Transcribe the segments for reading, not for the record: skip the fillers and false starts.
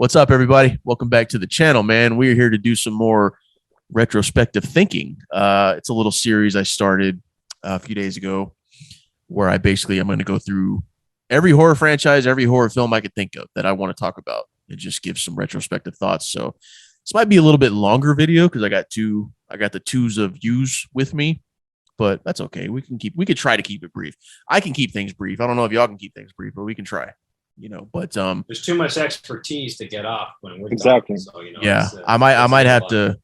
What's up, everybody? Welcome back to the channel, man. We're here to do some more retrospective thinking. It's a little series I started a few days ago where I'm going to go through every horror franchise, every horror film I could think of that I want to talk about and just give some retrospective thoughts. So this might be a little bit longer video because I got the twos of yous with me, but that's okay. We could try to keep it brief. I can keep things brief. I don't know if y'all can keep things brief, but we can try. But there's too much expertise to get off when we're exactly. Talking, so yeah, I might have to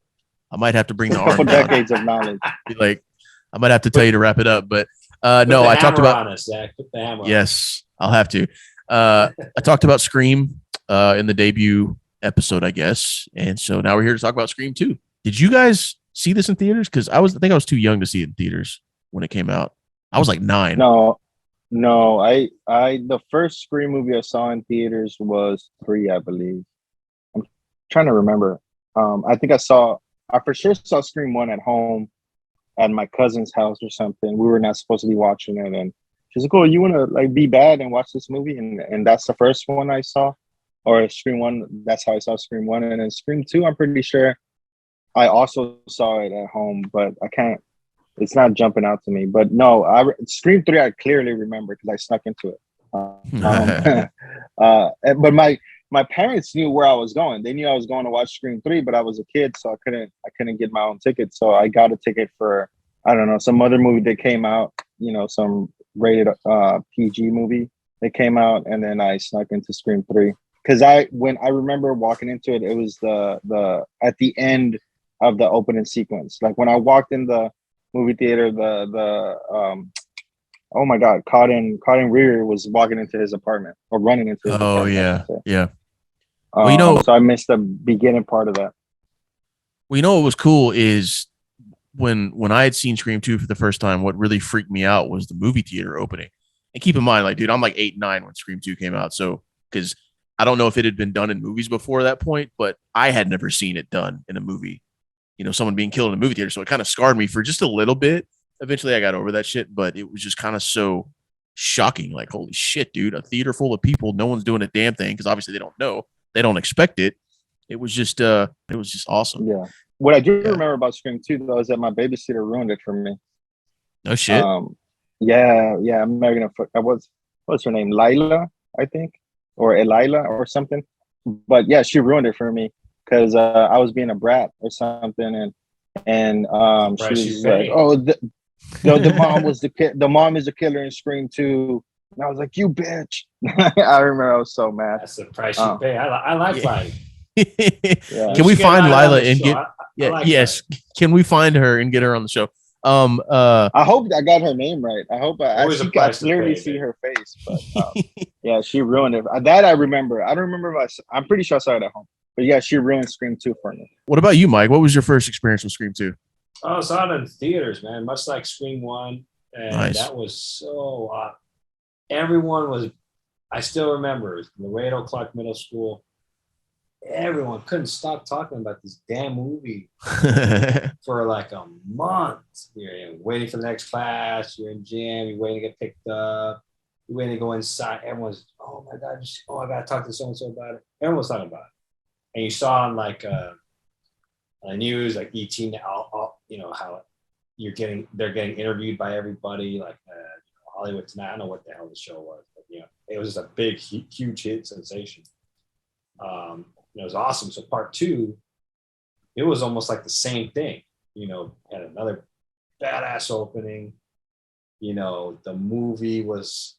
bring the arm couple down. decades of knowledge. Like, I might have to tell you to wrap it up, but no, I talked about. On us, Zach. Put the hammer yes, I'll have to. I talked about Scream in the debut episode, I guess, and so now we're here to talk about Scream 2. Did you guys see this in theaters? Because I think I was too young to see it in theaters when it came out. I was like 9. No, I the first Scream movie I saw in theaters was 3, I believe. I'm trying to remember. I think I for sure saw Scream 1 at home at my cousin's house or something. We were not supposed to be watching it, and she's like, "Oh, you want to like be bad and watch this movie?" And that's the first one I saw, or Scream 1. That's how I saw Scream 1, and then Scream 2. I'm pretty sure I also saw it at home, but I can't. It's not jumping out to me, but no, Scream 3, I clearly remember because I snuck into it. But my parents knew where I was going. They knew I was going to watch Scream 3, but I was a kid, so I couldn't get my own ticket. So I got a ticket for, I don't know, some other movie that came out, some rated PG movie that came out, and then I snuck into Scream 3. Because when I remember walking into it, it was the at the end of the opening sequence. Like when I walked in the movie theater, oh my God, Cotton Rear was walking into his apartment or running into his apartment. Yeah. Well, so I missed the beginning part of that. Well, what was cool is when I had seen Scream 2 for the first time, what really freaked me out was the movie theater opening. And keep in mind, like, dude, I'm like 8, 9 when Scream 2 came out. So, because I don't know if it had been done in movies before that point, but I had never seen it done in a movie. Someone being killed in a movie theater. So it kind of scarred me for just a little bit. Eventually I got over that shit, but it was just kind of so shocking. Like, holy shit, dude, a theater full of people. No one's doing a damn thing. Cause obviously they don't know, they don't expect it. It was just awesome. Yeah. What I do remember about Scream 2 though, is that my babysitter ruined it for me. No shit. Yeah. I'm not gonna, what's her name? Lila, I think, or Elila or something. But yeah, she ruined it for me. Because I was being a brat or something, and she was like, "Oh, the mom was the mom is a killer in Scream 2," and I was like, "You bitch!" I remember I was so mad. That's the price you pay. I like Lila. Yeah. Can we find Lila and get? Yes. Can we find her and get her on the show? I hope I got her name right. I hope I clearly see her face, but yeah, she ruined it. That I remember. I don't remember if I'm pretty sure I saw it at home. But yeah, she ruined Scream 2 for me. What about you, Mike? What was your first experience with Scream 2? Oh, I saw it in theaters, man. Much like Scream 1. And nice. That was so everyone was, I still remember, Laredo Clark Middle School. Everyone couldn't stop talking about this damn movie for like a month. You're waiting for the next class, you're in gym, you're waiting to get picked up, you're waiting to go inside. Everyone's, oh my God, I gotta talk to so-and-so about it. Everyone was talking about it. And you saw on like news, like ET, how they're getting interviewed by everybody, like Hollywood Tonight. I don't know what the hell the show was, but it was just a big, huge hit sensation. It was awesome. So part 2, it was almost like the same thing. Had another badass opening. The movie was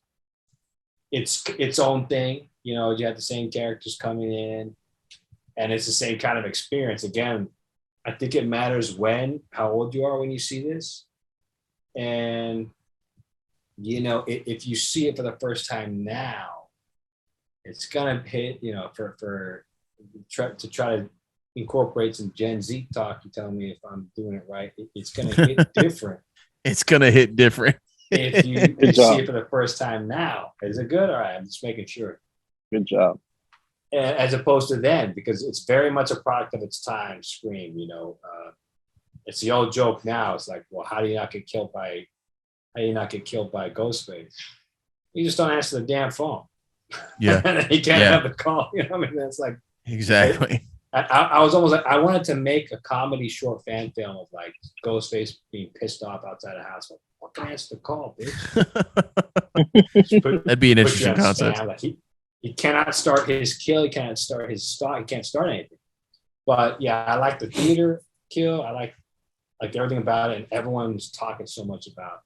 its own thing. You had the same characters coming in. And it's the same kind of experience. Again, I think it matters how old you are when you see this. And, if you see it for the first time now, it's going to hit, to try to incorporate some Gen Z talk. You tell me if I'm doing it right. It's going to hit different. It's going to hit different. If you see it for the first time now. Is it good? All right, I'm just making sure. Good job. As opposed to then, because it's very much a product of its time. Scream, it's the old joke now. It's like, well, how do you not get killed by Ghostface? You just don't answer the damn phone. Yeah, you can't have the call. That's like Exactly. I was almost like, I wanted to make a comedy short fan film of like Ghostface being pissed off outside a house. Like, what can I answer the call, bitch? That'd be an interesting concept. Like he cannot start his kill. He can't start his stock. He can't start anything. But yeah, I like the theater kill. I like everything about it. And everyone's talking so much about,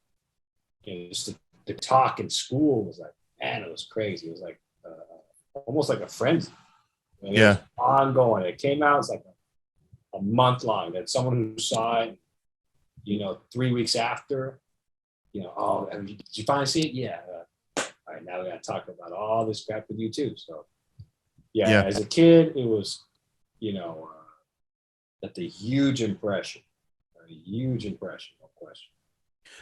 just the talk in school was like, man, it was crazy. It was like almost like a frenzy. And it was ongoing. It came out, it's like a month long. That someone who saw it, 3 weeks after, oh, did you finally see it? Yeah. All right, now we got to talk about all this crap with you too. So, yeah. As a kid, it was, that's a huge impression. A huge impression, no question.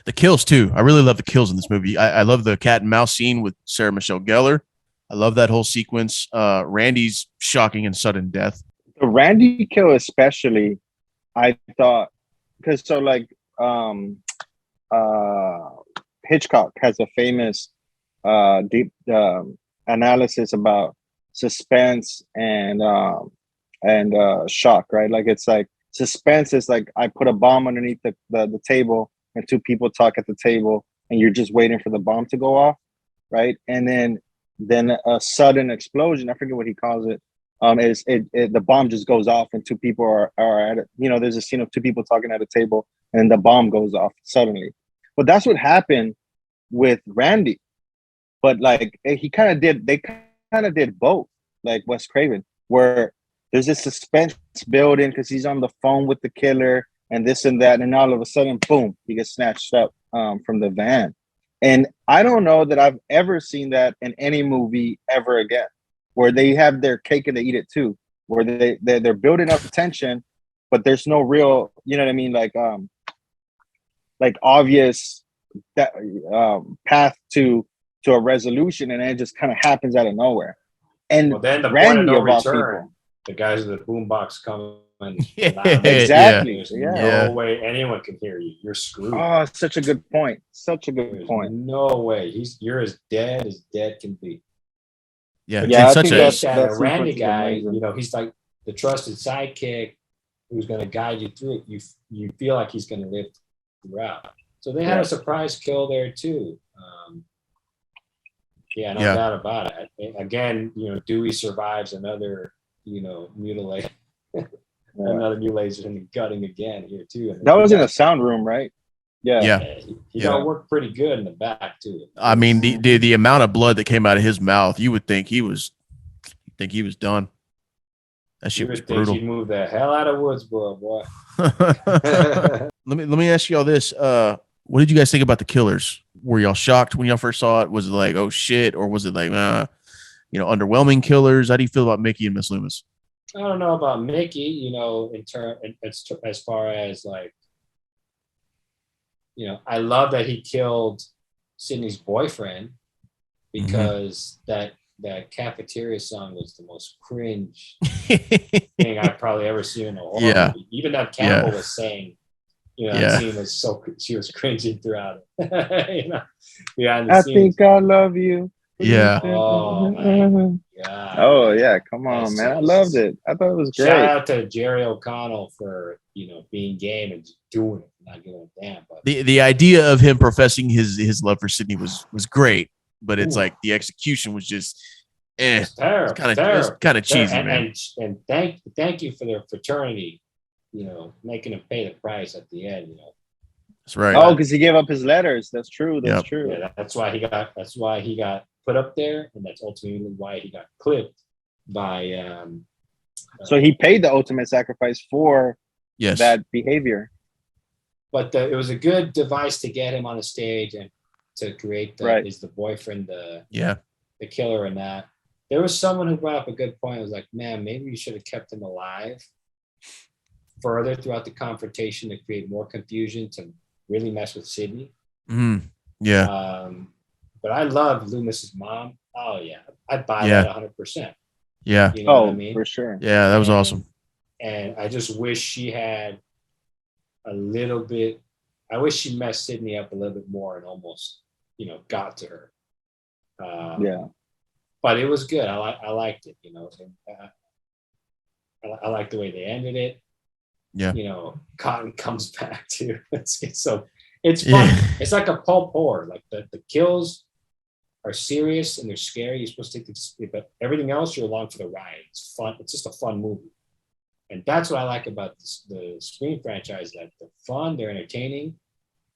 The kills too. I really love the kills in this movie. I love the cat and mouse scene with Sarah Michelle Gellar. I love that whole sequence. Randy's shocking and sudden death. The Randy kill especially, I thought, because Hitchcock has a famous deep analysis about suspense and shock, right? Like it's like suspense is like I put a bomb underneath the table and two people talk at the table and you're just waiting for the bomb to go off, right? And then a sudden explosion, I forget what he calls it, is the bomb just goes off and two people are at it. There's a scene of two people talking at a table and the bomb goes off suddenly. But that's what happened with Randy. But like they kind of did both, like Wes Craven, where there's this suspense building because he's on the phone with the killer and this and that, and all of a sudden, boom, he gets snatched up from the van. And I don't know that I've ever seen that in any movie ever again, where they have their cake and they eat it too, where they're building up tension, but there's no real, you know what I mean, like obvious that path to a resolution, and then it just kind of happens out of nowhere. And then the Randy, point of no of all return, people, the guys with the boombox come and exactly. There's no way anyone can hear you. You're screwed. Oh, such a good point. Such a good point. No way. You're as dead can be. Yeah, yeah. I think that Randy guy, he's like the trusted sidekick who's going to guide you through it. You feel like he's going to live throughout. So they had a surprise kill there too. No doubt about it. Again, Dewey survives another, mutilation. Another mutilation and gutting again here too. That was in the sound room, right? Yeah. He got worked pretty good in the back too. I mean, the amount of blood that came out of his mouth, you would think he was done. That shit was brutal. He moved the hell out of Woodsboro, boy. Let me ask y'all this. What did you guys think about the killers? Were y'all shocked when y'all first saw it? Was it like, oh shit, or was it like, underwhelming killers? How do you feel about Mickey and Miss Loomis? I don't know about Mickey, as far as like, I love that he killed Sydney's boyfriend because that cafeteria song was the most cringe thing I've probably ever seen in a horror movie. Even that Campbell was saying, that scene was she was cringing throughout it. Behind the scenes. Think I love you. Yeah. Oh my God. Oh yeah, come on, man. I loved it. I thought it was great. Shout out to Jerry O'Connell for being game and just doing it, not giving a damn. But the idea of him professing his love for Sydney was great, but it's like the execution was just it's terrible. Kind of cheesy, man. And thank you for their fraternity, making him pay the price at the end. That's right. Oh, because he gave up his letters. That's true. That's true. Yeah, that's why he got put up there, and that's ultimately why he got clipped by. So he paid the ultimate sacrifice for that behavior. But it was a good device to get him on the stage and to create is the boyfriend the killer in that. There was someone who brought up a good point. It was like, man, maybe you should have kept him alive further throughout the confrontation to create more confusion to really mess with Sydney. Mm, yeah. But I love Loomis's mom. Oh yeah, I'd buy that 100%. Yeah. You know what I mean? For sure. Yeah, that was awesome. And I just wish she had a little bit. I wish she messed Sydney up a little bit more and almost, got to her. Yeah. But it was good. I liked it. And, I like the way they ended it. Yeah. You know, Cotton comes back too. It's fun. It's like a pulp horror. Like the kills are serious and they're scary. You're supposed to take this, but everything else you're along for the ride. It's fun. It's just a fun movie. And that's what I like about the Scream franchise, that they're fun, they're entertaining,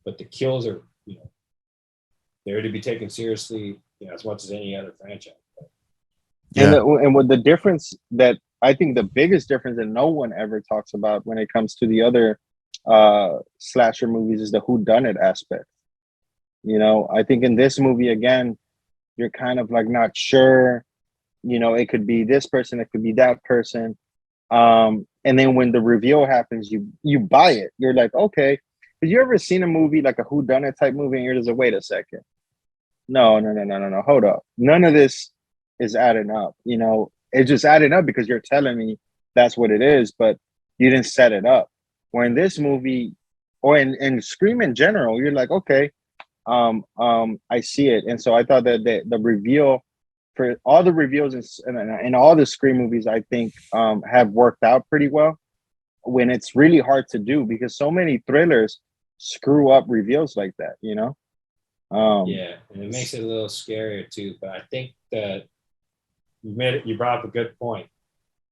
but the kills are, you know, they're to be taken seriously, you know, as much as any other franchise. Yeah. And with the difference that I think the biggest difference that no one ever talks about when it comes to the other slasher movies is the whodunit aspect. You know, I think in this movie, again, you're kind of like not sure, you know, it could be this person, it could be that person. And then when the reveal happens, you buy it. You're like, okay. Have you ever seen a movie like a whodunit type movie and you're just like, wait a second. No. Hold up. None of this is adding up. You know, it's just adding up because you're telling me that's what it is, but you didn't set it up. Or in this movie, or in Scream in general, you're like, okay, I see it. And so I thought that the reveal for all the reveals in all the Scream movies, I think have worked out pretty well, when it's really hard to do because so many thrillers screw up reveals like that, you know? Yeah, and it makes it a little scarier too. But I think that you brought up a good point.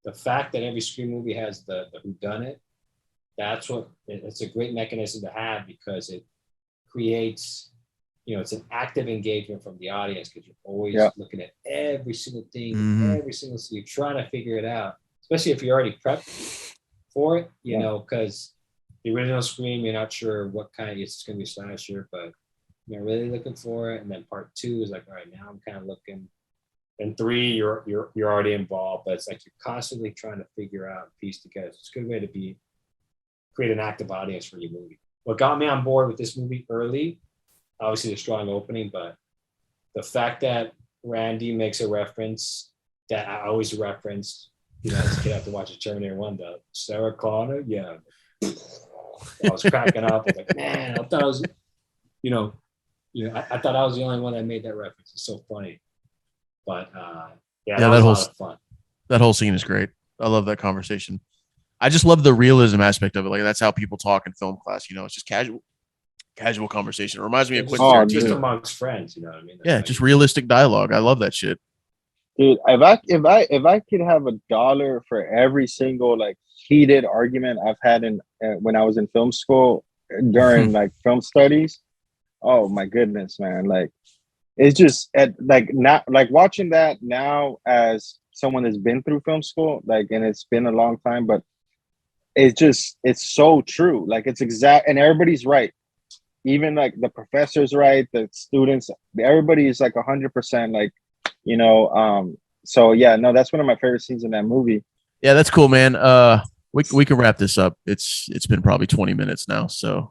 The fact that every Scream movie has the whodunit, it's a great mechanism to have because it creates, you know, it's an active engagement from the audience because you're always looking at every single thing, you're trying to figure it out, especially if you're already prepped for it, you know, because the original Scream, you're not sure what kind it's going to be a slasher, but you're really looking for it. And then part 2 is like, all right, now I'm kind of looking. And 3, you're already involved, but it's like you're constantly trying to figure out, piece together. It's a good way to create an active audience for your movie. What got me on board with this movie early, obviously the strong opening, but the fact that Randy makes a reference that I always referenced, you know, as a kid I have to watch a Terminator 1, the Sarah Connor, yeah. I was cracking up. I was like, man, I thought I was, I thought I was the only one that made that reference. It's so funny. But that was a lot of fun. That whole scene is great. I love that conversation. I just love the realism aspect of it. Like that's how people talk in film class. You know, it's just casual conversation. It reminds me of Quentin Tarantino. Just amongst friends, you know what I mean? That's just realistic dialogue. I love that shit. Dude, if I could have $1 for every single like heated argument I've had when I was in film school during like film studies, oh my goodness, man! Like it's just like watching that now as someone that's been through film school, like, and it's been a long time, but it's so true. Like it's exact, and everybody's right. Even like the professor's right, the students, everybody is like 100% like, you know. So yeah, no, that's one of my favorite scenes in that movie. Yeah, that's cool, man. We can wrap this up. It's been probably 20 minutes now. So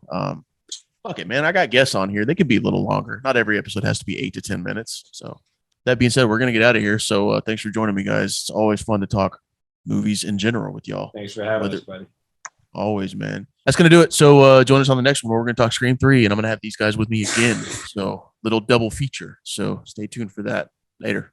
fuck it, man. I got guests on here. They could be a little longer. Not every episode has to be 8 to 10 minutes. So that being said, we're gonna get out of here. So thanks for joining me, guys. It's always fun to talk movies in general with y'all. Thanks for having us, buddy. Always, man. That's going to do it. So join us on the next one where we're going to talk Scream 3, and I'm going to have these guys with me again. So little double feature. So stay tuned for that. Later.